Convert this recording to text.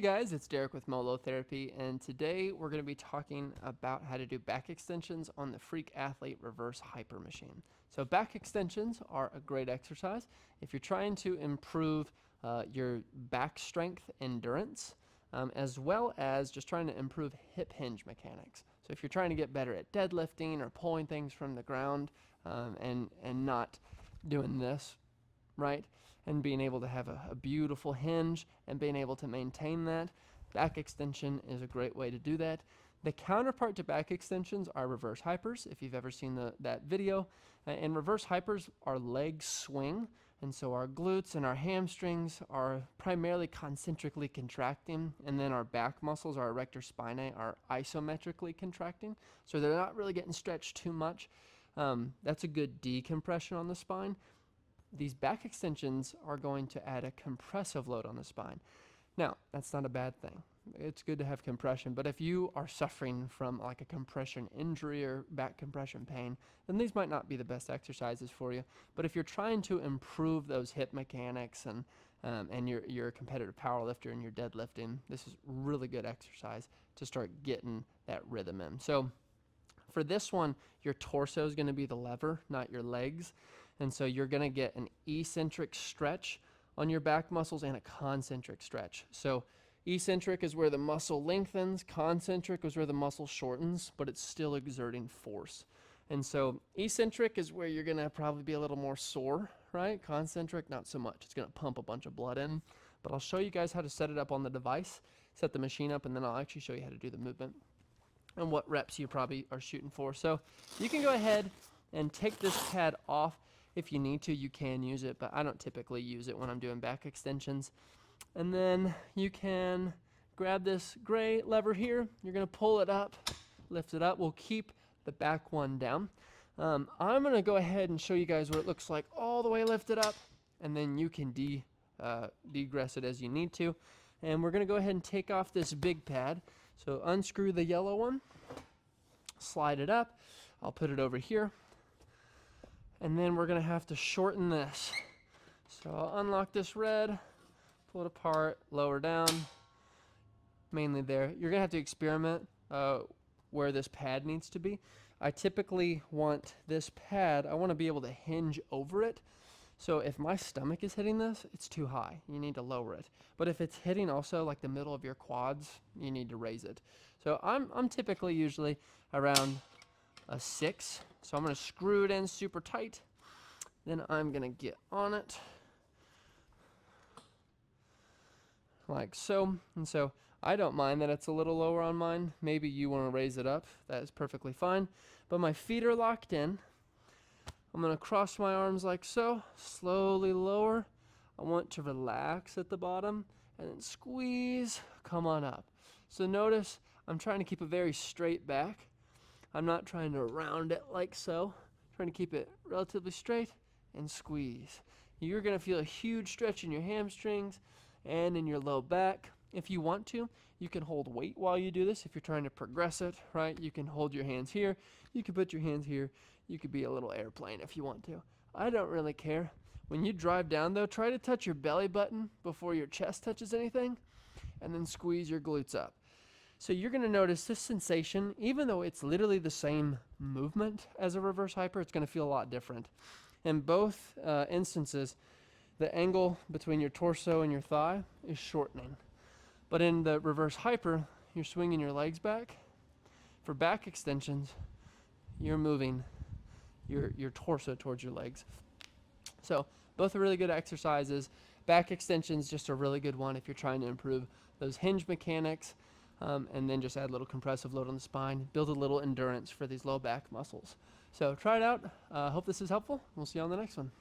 Hey guys, it's Derek with Molo Therapy, and today we're going to be talking about how to do back extensions on the Freak Athlete Reverse Hyper Machine. So, back extensions are a great exercise if you're trying to improve your back strength endurance, as well as just trying to improve hip hinge mechanics. So, if you're trying to get better at deadlifting or pulling things from the ground and not doing this, right? And being able to have a beautiful hinge and being able to maintain that. Back extension is a great way to do that. The counterpart to back extensions are reverse hypers, if you've ever seen that video. And reverse hypers are leg swing, and so our glutes and our hamstrings are primarily concentrically contracting, and then our back muscles, our erector spinae, are isometrically contracting, so they're not really getting stretched too much. That's a good decompression on the spine. These back extensions are going to add a compressive load on the spine. Now, that's not a bad thing. It's good to have compression, but if you are suffering from like a compression injury or back compression pain, then these might not be the best exercises for you. But if you're trying to improve those hip mechanics and you're a competitive power lifter and you're deadlifting, this is really good exercise to start getting that rhythm in. So for this one, your torso is going to be the lever, not your legs. And so you're going to get an eccentric stretch on your back muscles and a concentric stretch. So eccentric is where the muscle lengthens, concentric is where the muscle shortens, but it's still exerting force. And so eccentric is where you're going to probably be a little more sore, right? Concentric, not so much. It's going to pump a bunch of blood in. But I'll show you guys how to set it up on the device, set the machine up, and then I'll actually show you how to do the movement and what reps you probably are shooting for. So you can go ahead and take this pad off. If you need to, you can use it, but I don't typically use it when I'm doing back extensions. And then you can grab this gray lever here. You're going to pull it up, lift it up. We'll keep the back one down. I'm going to go ahead and show you guys what it looks like all the way lifted up, and then you can degress it as you need to. And we're going to go ahead and take off this big pad. So unscrew the yellow one, slide it up. I'll put it over here. And then we're going to have to shorten this. So I'll unlock this red, pull it apart, lower down, mainly there. You're going to have to experiment where this pad needs to be. I typically want this pad, I want to be able to hinge over it. So if my stomach is hitting this, it's too high. You need to lower it. But if it's hitting also like the middle of your quads, you need to raise it. So I'm typically usually around a 6. So I'm going to screw it in super tight. Then I'm going to get on it like so. And so I don't mind that it's a little lower on mine. Maybe you want to raise it up. That is perfectly fine. But my feet are locked in. I'm going to cross my arms like so, slowly lower. I want to relax at the bottom and then squeeze, come on up. So notice I'm trying to keep a very straight back. I'm not trying to round it like so. I'm trying to keep it relatively straight and squeeze. You're going to feel a huge stretch in your hamstrings and in your low back. If you want to, you can hold weight while you do this. If you're trying to progress it, right, you can hold your hands here. You can put your hands here. You could be a little airplane if you want to. I don't really care. When you drive down, though, try to touch your belly button before your chest touches anything, and then squeeze your glutes up. So you're going to notice this sensation, even though it's literally the same movement as a reverse hyper, it's going to feel a lot different. In both instances, the angle between your torso and your thigh is shortening. But in the reverse hyper, you're swinging your legs back. For back extensions, you're moving your torso towards your legs. So both are really good exercises. Back extensions, just a really good one if you're trying to improve those hinge mechanics, and then just add a little compressive load on the spine, build a little endurance for these low back muscles. So try it out. Hope this is helpful. We'll see you on the next one.